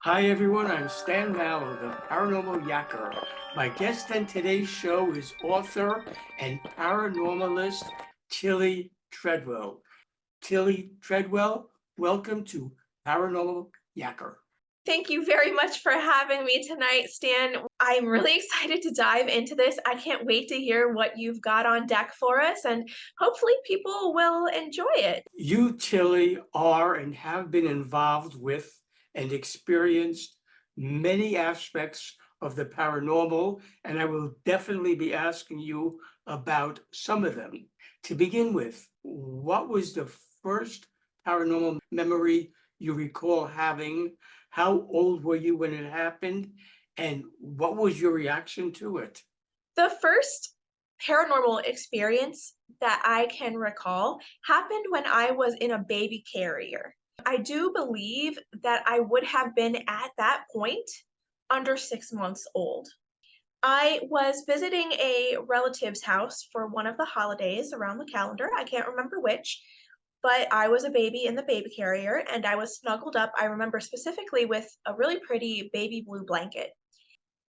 Hi everyone, I'm Stan Mallow, the Paranormal Yacker. My guest on today's show is author and paranormalist Tillie Treadwell. Tillie Treadwell, welcome to Paranormal Yacker. Thank you very much for having me tonight, Stan. I'm really excited to dive into this. I can't wait to hear what you've got on deck for us, and hopefully, people will enjoy it. You, Tillie, are and have been involved with and experienced many aspects of the paranormal, and I will definitely be asking you about some of them. To begin with, what was the first paranormal memory you recall having? How old were you when it happened? And what was your reaction to it? The first paranormal experience that I can recall happened when I was in a baby carrier. I do believe that I would have been at that point under 6 months old. I was visiting a relative's house for one of the holidays around the calendar. I can't remember which, but I was a baby in the baby carrier and I was snuggled up, I remember specifically with a really pretty baby blue blanket.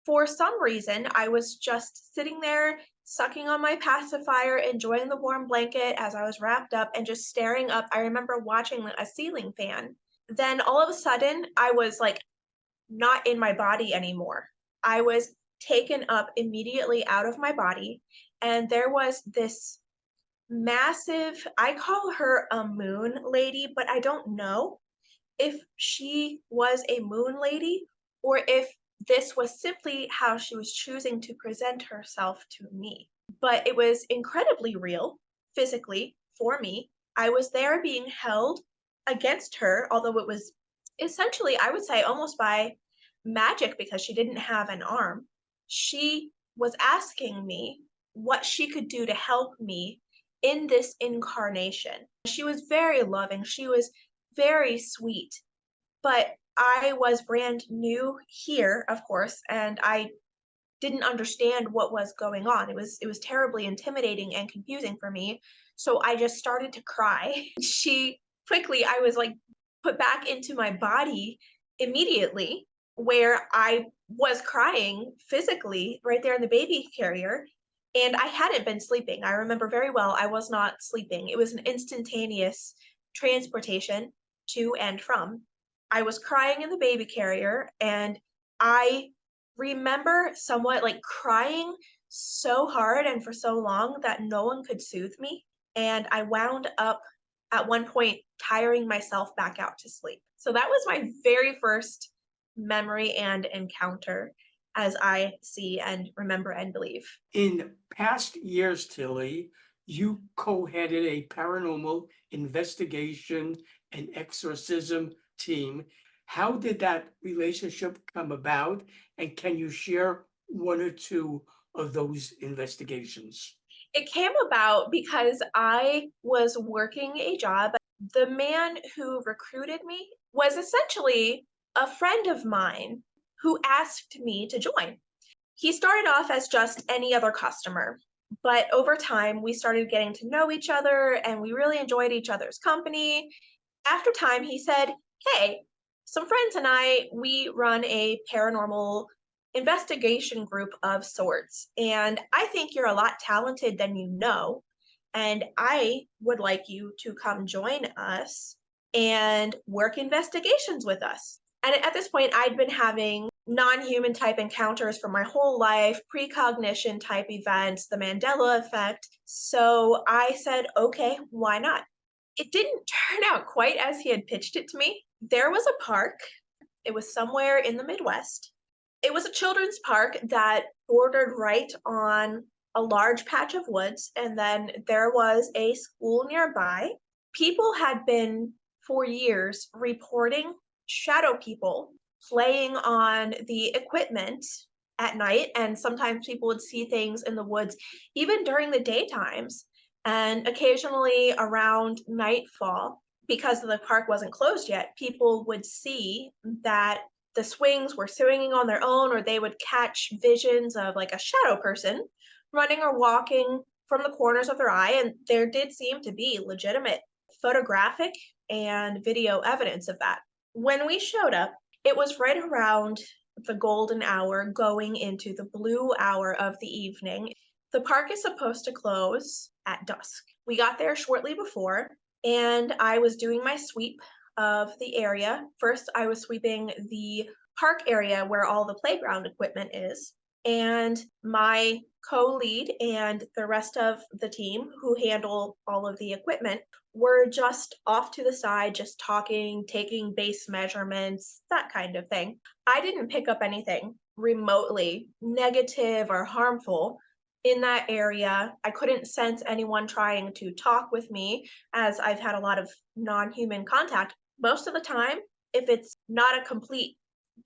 For some reason, I was just sitting there sucking on my pacifier, enjoying the warm blanket as I was wrapped up and just staring up. I remember watching a ceiling fan. Then all of a sudden, I was like not in my body anymore. I was taken up immediately out of my body, and there was this massive, I call her a moon lady, but I don't know if she was a moon lady or if this was simply how she was choosing to present herself to me. But it was incredibly real physically for me. I was there being held against her, although it was essentially, I would say, almost by magic because she didn't have an arm. She was asking me what she could do to help me in this incarnation. She was very loving. She was very sweet, but I was brand new here, of course, and I didn't understand what was going on. It was terribly intimidating and confusing for me. So I just started to cry. She quickly, I was like put back into my body immediately where I was crying physically right there in the baby carrier. And I hadn't been sleeping. I remember very well I was not sleeping. It was an instantaneous transportation to and from. I was crying in the baby carrier and I remember somewhat like crying so hard and for so long that no one could soothe me. And I wound up at one point tiring myself back out to sleep. So that was my very first memory and encounter as I see and remember and believe. In past years, Tillie, you co-headed a paranormal investigation and exorcism team. How did that relationship come about? And can you share one or two of those investigations? It came about because I was working a job. The man who recruited me was essentially a friend of mine who asked me to join. He started off as just any other customer, but over time we started getting to know each other and we really enjoyed each other's company. After time, he said, "Hey, some friends and we run a paranormal investigation group of sorts, and I think you're a lot talented than you know, and I would like you to come join us and work investigations with us." And at this point, I'd been having non human type encounters for my whole life, precognition type events, the Mandela effect. So I said, okay, why not? It didn't turn out quite as he had pitched it to me. There was a park. It was somewhere in the Midwest. It was a children's park that bordered right on a large patch of woods, and then there was a school nearby. People had been, for years, reporting shadow people playing on the equipment at night, and sometimes people would see things in the woods even during the daytimes. And occasionally around nightfall, because the park wasn't closed yet, people would see that the swings were swinging on their own, or they would catch visions of like a shadow person running or walking from the corners of their eye. And there did seem to be legitimate photographic and video evidence of that. When we showed up, It was right around the golden hour going into the blue hour of the evening. The park is supposed to close at dusk. We got there shortly before, and I was doing my sweep of the area. First, I was sweeping the park area where all the playground equipment is, and my co-lead and the rest of the team who handle all of the equipment were just off to the side, just talking, taking base measurements, that kind of thing. I didn't pick up anything remotely negative or harmful in that area. I couldn't sense anyone trying to talk with me, as I've had a lot of non-human contact. Most of the time, if it's not a complete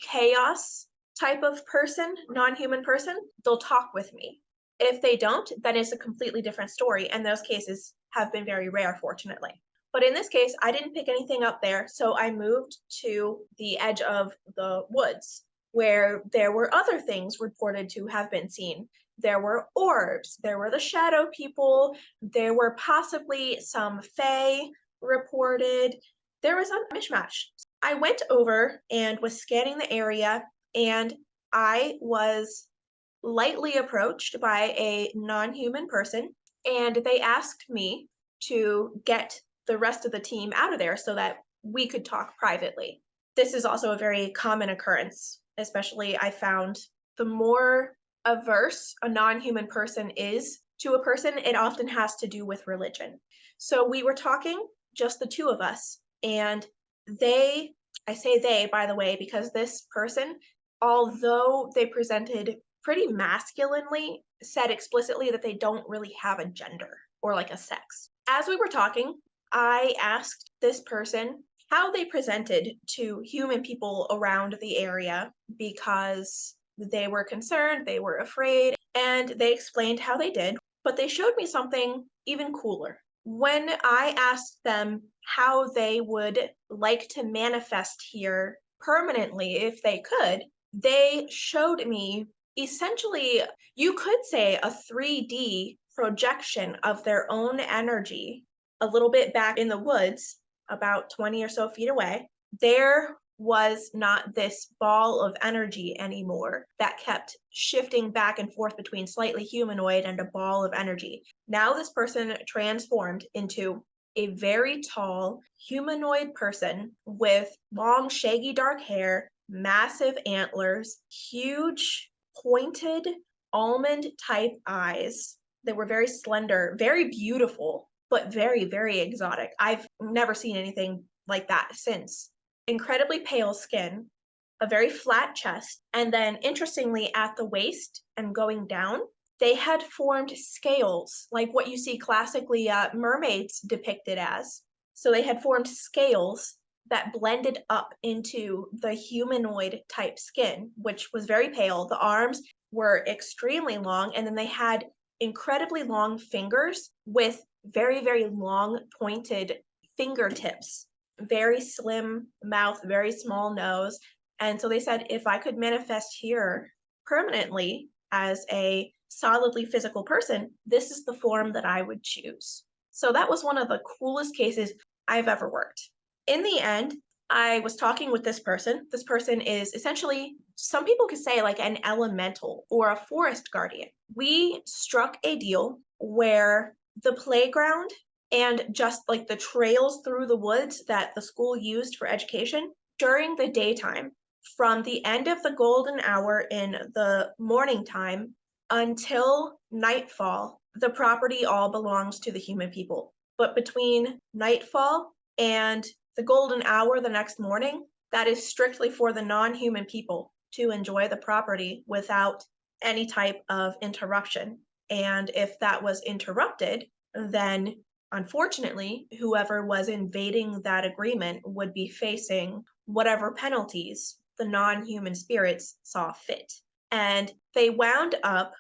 chaos type of person, non-human person, they'll talk with me. If they don't, then it's a completely different story, and those cases have been very rare, fortunately. But in this case, I didn't pick anything up there, so I moved to the edge of the woods where there were other things reported to have been seen. There were orbs, there were the shadow people, there were possibly some fae reported. There was a mishmash. I went over and was scanning the area, and I was lightly approached by a non-human person, and they asked me to get the rest of the team out of there so that we could talk privately. This is also a very common occurrence, especially I found the more averse a non-human person is to a person, it often has to do with religion. So we were talking, just the two of us, and they, I say they, by the way, because this person, although they presented pretty masculinely, said explicitly that they don't really have a gender or like a sex. As we were talking, I asked this person how they presented to human people around the area because they were concerned, they were afraid, and they explained how they did. But they showed me something even cooler. When I asked them how they would like to manifest here permanently if they could, they showed me essentially, you could say, a 3D projection of their own energy a little bit back in the woods, about 20 or so feet away. There was not this ball of energy anymore that kept shifting back and forth between slightly humanoid and a ball of energy. Now this person transformed into a very tall humanoid person with long, shaggy dark hair, massive antlers, huge, pointed, almond type eyes. They were very slender, very beautiful, but very, very exotic. I've never seen anything like that since. Incredibly pale skin, a very flat chest, and then interestingly, at the waist and going down, they had formed scales, like what you see classically mermaids depicted as. So they had formed scales that blended up into the humanoid type skin, which was very pale. The arms were extremely long, and then they had incredibly long fingers with very, very long pointed fingertips, very slim mouth, very small nose. And so they said, if I could manifest here permanently as a solidly physical person, this is the form that I would choose. So that was one of the coolest cases I've ever worked. In the end, I was talking with this person. This person is essentially, some people could say, like an elemental or a forest guardian. We struck a deal where the playground and just like the trails through the woods that the school used for education during the daytime, from the end of the golden hour in the morning time until nightfall, the property all belongs to the human people. But between nightfall and the golden hour the next morning, that is strictly for the non-human people to enjoy the property without any type of interruption. And if that was interrupted, then unfortunately, whoever was invading that agreement would be facing whatever penalties the non-human spirits saw fit. And they wound up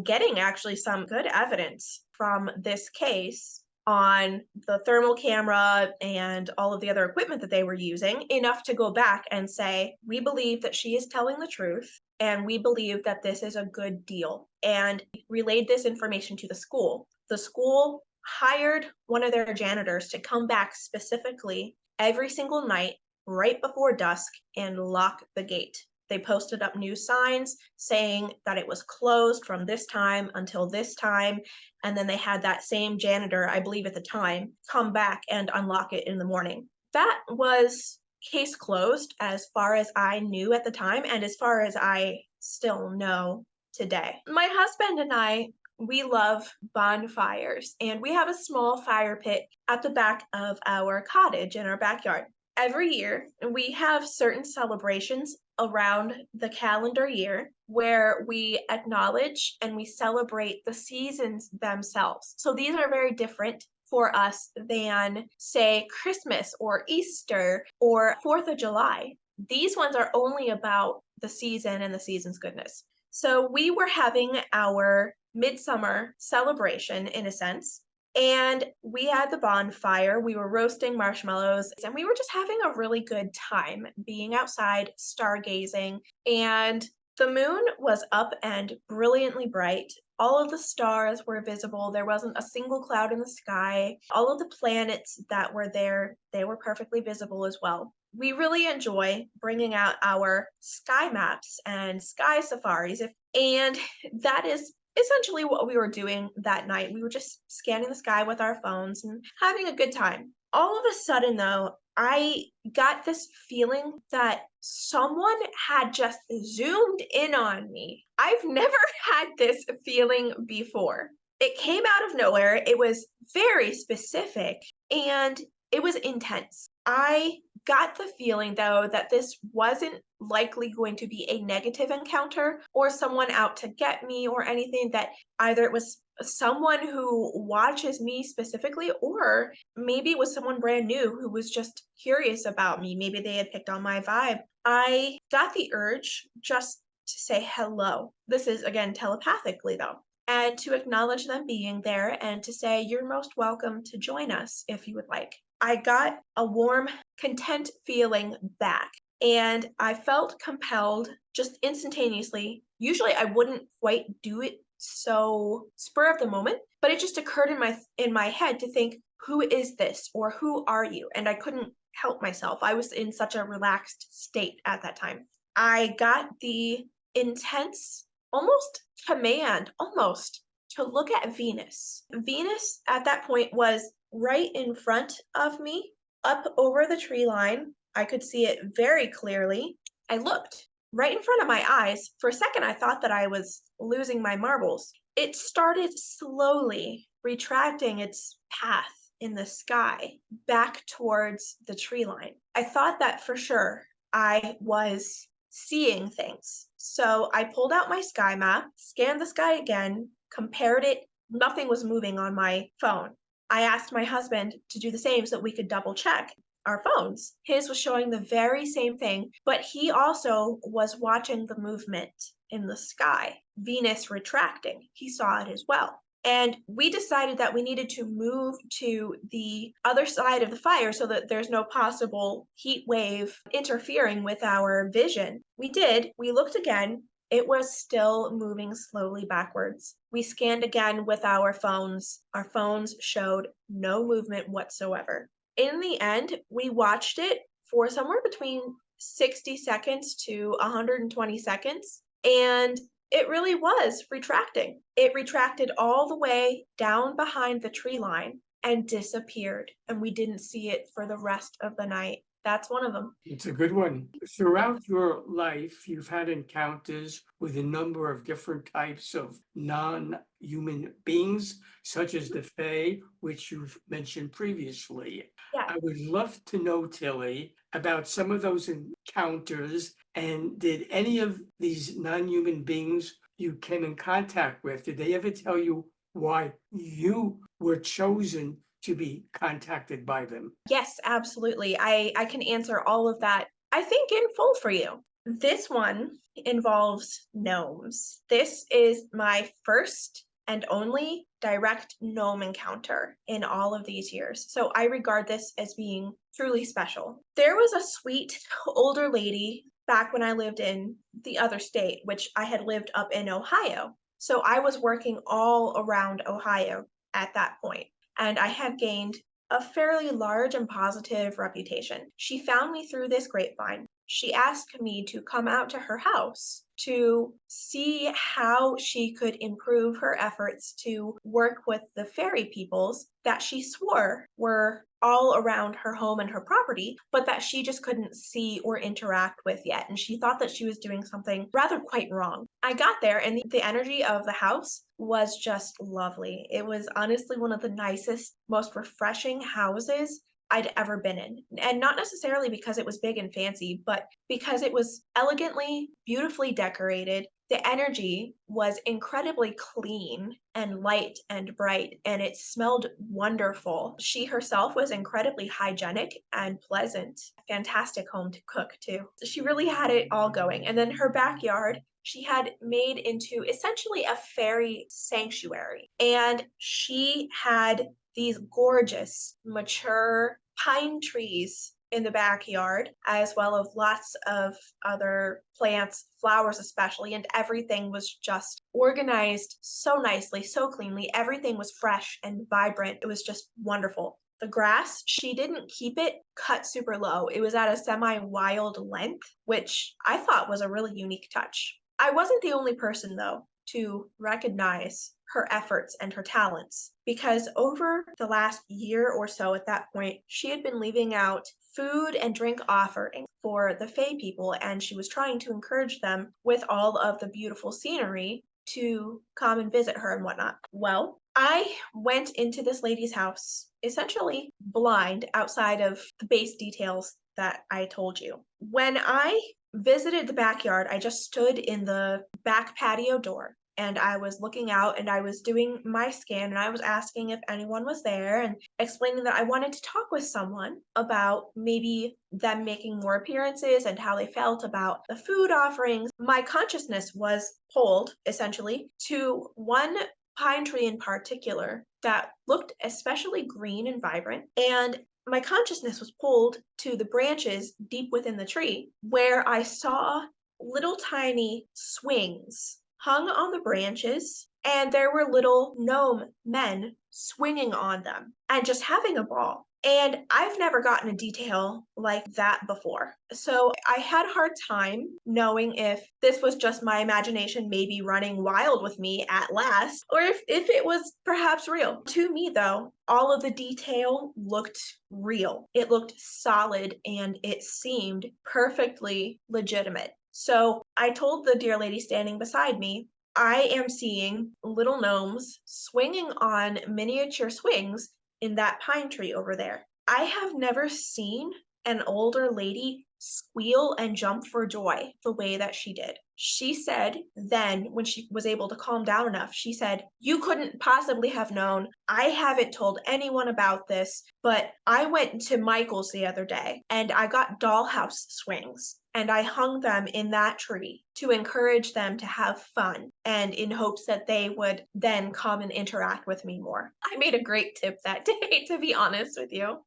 getting actually some good evidence from this case on the thermal camera and all of the other equipment that they were using, enough to go back and say, we believe that she is telling the truth, and we believe that this is a good deal, and relayed this information to the school. The school hired one of their janitors to come back specifically every single night right before dusk and lock the gate. They posted up new signs saying that it was closed from this time until this time. And then they had that same janitor, I believe at the time, come back and unlock it in the morning. That was case closed as far as I knew at the time and as far as I still know today. My husband and I, we love bonfires, and we have a small fire pit at the back of our cottage in our backyard. Every year, we have certain celebrations around the calendar year where we acknowledge and we celebrate the seasons themselves. So these are very different for us than, say, Christmas or Easter or 4th of July. These ones are only about the season and the season's goodness. So we were having our midsummer celebration in a sense, and we had the bonfire. We were roasting marshmallows, and we were just having a really good time being outside, stargazing. And the moon was up and brilliantly bright. All of the stars were visible. There wasn't a single cloud in the sky. All of the planets that were there, they were perfectly visible as well. We really enjoy bringing out our sky maps and sky safaris. And that is essentially what we were doing that night. We were just scanning the sky with our phones and having a good time. All of a sudden, though, I got this feeling that someone had just zoomed in on me. I've never had this feeling before. It came out of nowhere. It was very specific and it was intense. I got the feeling, though, that this wasn't likely going to be a negative encounter or someone out to get me or anything, that either it was someone who watches me specifically, or maybe it was someone brand new who was just curious about me. Maybe they had picked on my vibe. I got the urge just to say hello. This is, again, telepathically, though, and to acknowledge them being there and to say, you're most welcome to join us if you would like. I got a warm, content feeling back, and I felt compelled just instantaneously. Usually I wouldn't quite do it so spur of the moment, but it just occurred in my head to think, who is this or who are you? And I couldn't help myself. I was in such a relaxed state at that time. I got the intense, almost command, almost to look at Venus. Venus at that point was right in front of me, up over the tree line. I could see it very clearly. I looked right in front of my eyes. For a second, I thought that I was losing my marbles. It started slowly retracting its path in the sky back towards the tree line. I thought that for sure I was seeing things. So I pulled out my sky map, scanned the sky again, compared it. Nothing was moving on my phone. I asked my husband to do the same so that we could double check our phones. His was showing the very same thing, but he also was watching the movement in the sky, Venus retracting. He saw it as well. And we decided that we needed to move to the other side of the fire so that there's no possible heat wave interfering with our vision. We did. We looked again. It was still moving slowly backwards. We scanned again with our phones. Our phones showed no movement whatsoever. In the end, we watched it for somewhere between 60 seconds to 120 seconds, and it really was retracting. It retracted all the way down behind the tree line and disappeared, and we didn't see it for the rest of the night. That's one of them. It's a good one. Throughout your life, you've had encounters with a number of different types of non-human beings, such as the Fae, which you've mentioned previously. Yeah. I would love to know, Tillie, about some of those encounters, and did any of these non-human beings you came in contact with, did they ever tell you why you were chosen to be contacted by them? Yes, absolutely. I can answer all of that, I think, in full for you. This one involves gnomes. This is my first and only direct gnome encounter in all of these years. So I regard this as being truly special. There was a sweet older lady back when I lived in the other state, which I had lived up in Ohio. So I was working all around Ohio at that point, and I had gained a fairly large and positive reputation. She found me through this grapevine. She asked me to come out to her house to see how she could improve her efforts to work with the fairy peoples that she swore were all around her home and her property, but that she just couldn't see or interact with yet. And she thought that she was doing something rather quite wrong. I got there, and the energy of the house was just lovely. It was honestly one of the nicest, most refreshing houses I'd ever been in. And not necessarily because it was big and fancy, but because it was elegantly, beautifully decorated. The energy was incredibly clean and light and bright, and it smelled wonderful. She herself was incredibly hygienic and pleasant. Fantastic home to cook, too. She really had it all going. And then her backyard, she had made into essentially a fairy sanctuary. And she had these gorgeous, mature pine trees in the backyard, as well as lots of other plants, flowers especially, and everything was just organized so nicely, so cleanly. Everything was fresh and vibrant. It was just wonderful. The grass, she didn't keep it cut super low. It was at a semi-wild length, which I thought was a really unique touch. I wasn't the only person, though, to recognize her efforts and her talents, because over the last year or so at that point, she had been leaving out food and drink offerings for the Fae people, and she was trying to encourage them with all of the beautiful scenery to come and visit her and whatnot. Well, I went into this lady's house essentially blind outside of the base details that I told you. When I visited the backyard, I just stood in the back patio door and I was looking out and I was doing my scan and I was asking if anyone was there and explaining that I wanted to talk with someone about maybe them making more appearances and how they felt about the food offerings. My consciousness was pulled essentially to one pine tree in particular that looked especially green and vibrant, and my consciousness was pulled to the branches deep within the tree where I saw little tiny swings hung on the branches, and there were little gnome men swinging on them and just having a ball. And I've never gotten a detail like that before. So I had a hard time knowing if this was just my imagination maybe running wild with me at last, or if it was perhaps real. To me, though, all of the detail looked real. It looked solid and it seemed perfectly legitimate. So I told the dear lady standing beside me, I am seeing little gnomes swinging on miniature swings in that pine tree over there. I have never seen an older lady squeal and jump for joy the way that she did. She said then, when she was able to calm down enough, she said, "You couldn't possibly have known. I haven't told anyone about this, but I went to Michael's the other day and I got dollhouse swings and I hung them in that tree to encourage them to have fun and in hopes that they would then come and interact with me more." I made a great tip that day, to be honest with you.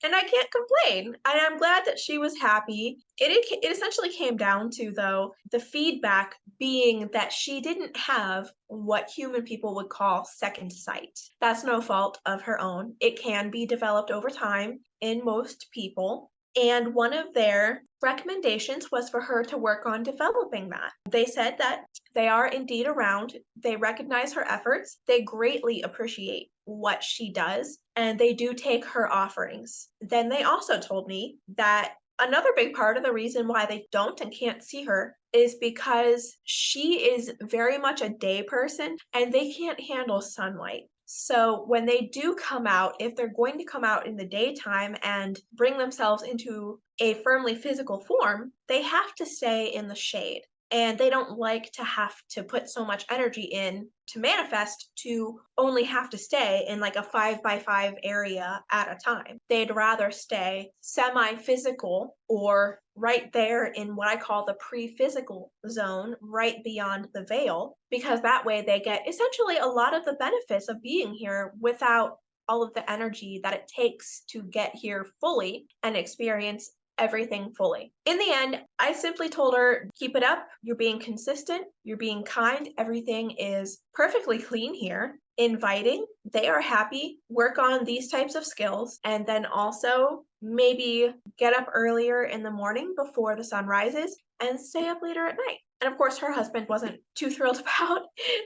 And I can't complain. And I'm glad that she was happy. It essentially came down to, though, the feedback being that she didn't have what human people would call second sight. That's no fault of her own. It can be developed over time in most people. And one of their recommendations was for her to work on developing that. They said that they are indeed around, they recognize her efforts, they greatly appreciate what she does, and they do take her offerings. Then they also told me that another big part of the reason why they don't and can't see her is because she is very much a day person and they can't handle sunlight. So when they do come out, if they're going to come out in the daytime and bring themselves into a firmly physical form, they have to stay in the shade. And they don't like to have to put so much energy in to manifest to only have to stay in like a 5x5 area at a time. They'd rather stay semi-physical or right there in what I call the pre-physical zone, right beyond the veil, because that way they get essentially a lot of the benefits of being here without all of the energy that it takes to get here fully and experience everything fully. In the end, I simply told her, keep it up. You're being consistent. You're being kind. Everything is perfectly clean here, inviting. They are happy. Work on these types of skills. And then also maybe get up earlier in the morning before the sun rises and stay up later at night. And of course, her husband wasn't too thrilled about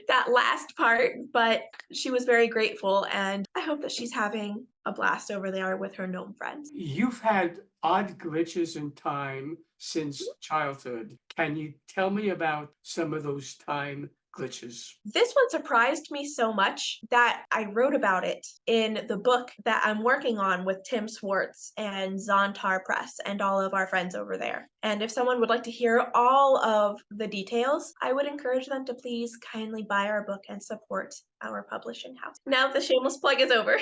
that last part, but she was very grateful. And I hope that she's having a blast over there with her gnome friends. You've had odd glitches in time since childhood. Can you tell me about some of those time glitches? This one surprised me so much that I wrote about it in the book that I'm working on with Tim Swartz and Zontar Press and all of our friends over there. And if someone would like to hear all of the details, I would encourage them to please kindly buy our book and support our publishing house. Now the shameless plug is over.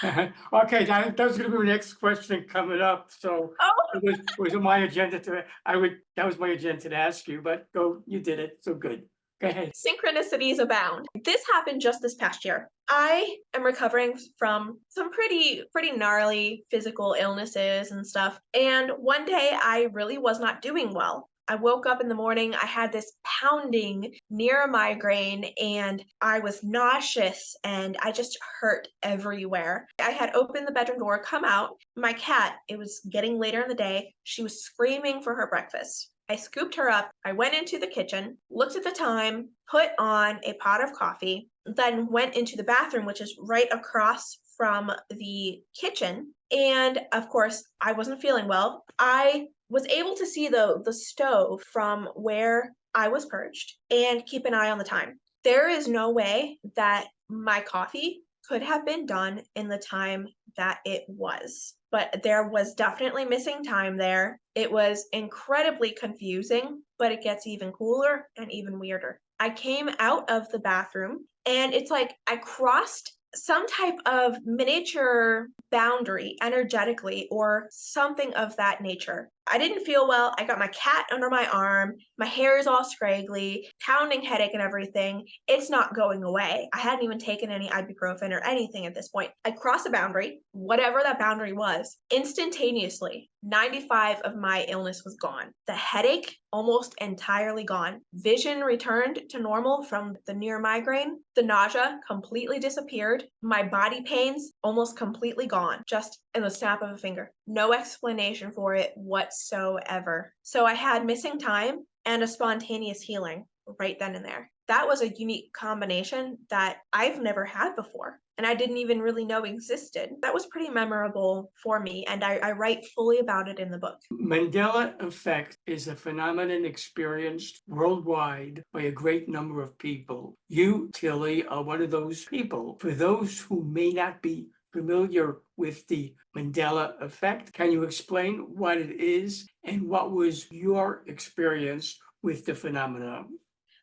Okay, that was gonna be my next question coming up, so Oh, was my agenda that was my agenda to ask you, but you did it, so good. Go ahead. synchronicities abound. This happened just this past year. I am recovering from some pretty gnarly physical illnesses and stuff. And one day I really was not doing well. I woke up in the morning, I had this pounding near a migraine, and I was nauseous and I just hurt everywhere. I had opened the bedroom door, come out. My cat, it was getting later in the day, she was screaming for her breakfast. I scooped her up. I went into the kitchen, looked at the time, put on a pot of coffee, then went into the bathroom, which is right across from the kitchen. And of course, I wasn't feeling well. I was able to see the stove from where I was perched and keep an eye on the time. There is no way that my coffee could have been done in the time that it was. But there was definitely missing time there. It was incredibly confusing, but it gets even cooler and even weirder. I came out of the bathroom and it's like I crossed some type of miniature boundary energetically or something of that nature. I didn't feel well. I got my cat under my arm. My hair is all scraggly, pounding headache and everything. It's not going away. I hadn't even taken any ibuprofen or anything at this point. I crossed a boundary, whatever that boundary was, instantaneously. 95 of my illness was gone. The headache almost entirely gone. Vision returned to normal from the near migraine. The nausea completely disappeared. My body pains almost completely gone, just in the snap of a finger. No explanation for it whatsoever. So I had missing time and a spontaneous healing right then and there. That was a unique combination that I've never had before, and I didn't even really know existed. That was pretty memorable for me, and I write fully about it in the book. Mandela effect is a phenomenon experienced worldwide by a great number of people. You, Tillie, are one of those people. For those who may not be familiar with the Mandela effect, can you explain what it is and what was your experience with the phenomenon?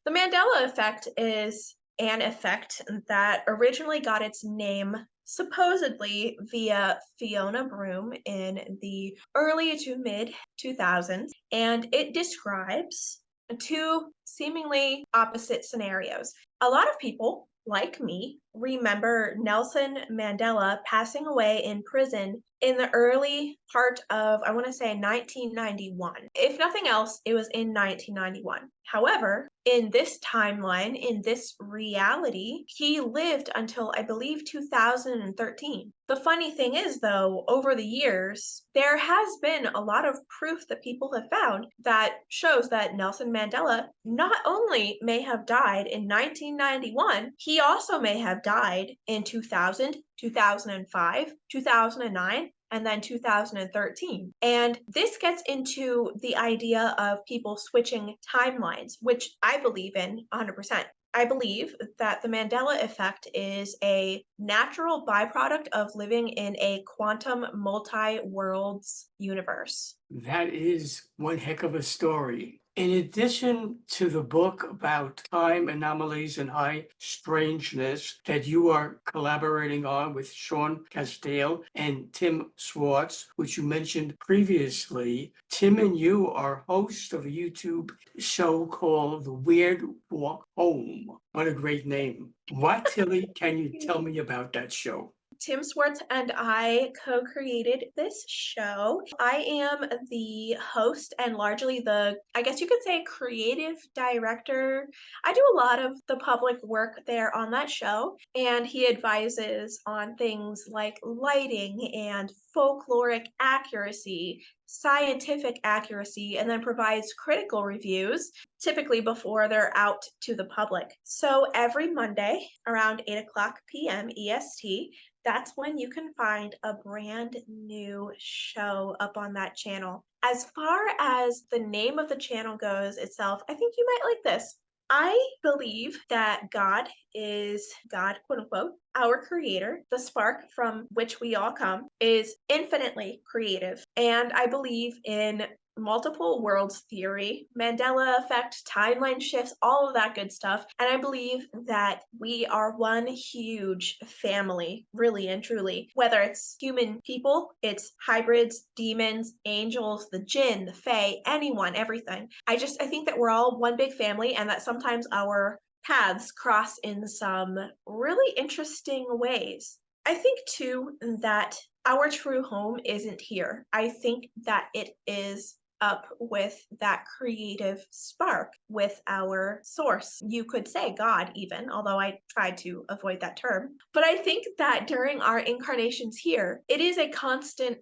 The Mandela effect is an effect that originally got its name supposedly via Fiona Broome in the early to mid 2000s, and it describes two seemingly opposite scenarios. A lot of people, like me, remember Nelson Mandela passing away in prison in the early part of, I want to say, 1991. If nothing else, it was in 1991. However, in this timeline, in this reality, he lived until, I believe, 2013. The funny thing is, though, over the years, there has been a lot of proof that people have found that shows that Nelson Mandela not only may have died in 1991, he also may have died in 2000, 2005, 2009, and then 2013. And this gets into the idea of people switching timelines, which I believe in 100%. I believe that the Mandela effect is a natural byproduct of living in a quantum multi-worlds universe. That is one heck of a story. In addition to the book about time anomalies and high strangeness that you are collaborating on with Sean Castile and Tim Swartz, which you mentioned previously, Tim and you are hosts of a YouTube show called The Weird Walk Home. What a great name. What, Tillie, can you tell me about that show? Tim Swartz and I co-created this show. I am the host and largely I guess you could say, creative director. I do a lot of the public work there on that show, and he advises on things like lighting and folkloric accuracy, scientific accuracy, and then provides critical reviews, typically before they're out to the public. So every Monday around 8 o'clock p.m. EST, that's when you can find a brand new show up on that channel. As far as the name of the channel goes itself, I think you might like this. I believe that God is God, quote unquote, our creator, the spark from which we all come, is infinitely creative. And I believe in multiple worlds theory, Mandela effect, timeline shifts, all of that good stuff. And I believe that we are one huge family, really and truly. Whether it's human people, it's hybrids, demons, angels, the jinn, the fae, anyone, everything. I think that we're all one big family, and that sometimes our paths cross in some really interesting ways. I think too that our true home isn't here. I think that it is up with that creative spark, with our source. You could say God, even, although I tried to avoid that term. But I think that during our incarnations here, it is a constant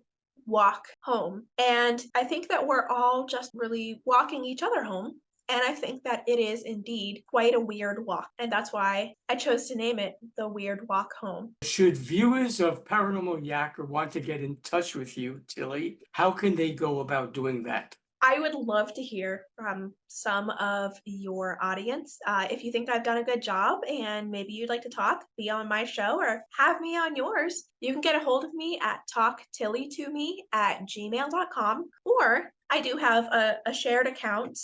walk home. And I think that we're all just really walking each other home. And I think that it is indeed quite a weird walk. And that's why I chose to name it The Weird Walk Home. Should viewers of Paranormal Yacker want to get in touch with you, Tillie, how can they go about doing that? I would love to hear from some of your audience. If you think I've done a good job and maybe you'd like to talk, be on my show or have me on yours, you can get a hold of me at talktillitome@gmail.com. Or I do have a shared account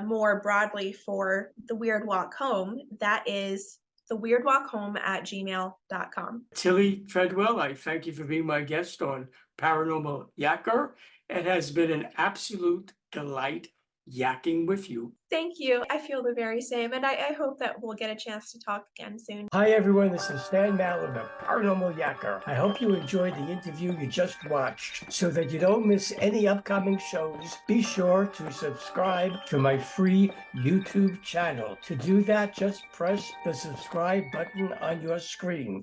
more broadly for The Weird Walk Home. That is theweirdwalkhome@gmail.com. Tillie Treadwell, I thank you for being my guest on Paranormal Yacker. It has been an absolute delight yakking with you. Thank you. I feel the very same, and I hope that we'll get a chance to talk again soon. Hi, everyone. This is Stan Mallow, the Paranormal Yacker. I hope you enjoyed the interview you just watched. So that you don't miss any upcoming shows, be sure to subscribe to my free YouTube channel. To do that, just press the subscribe button on your screen.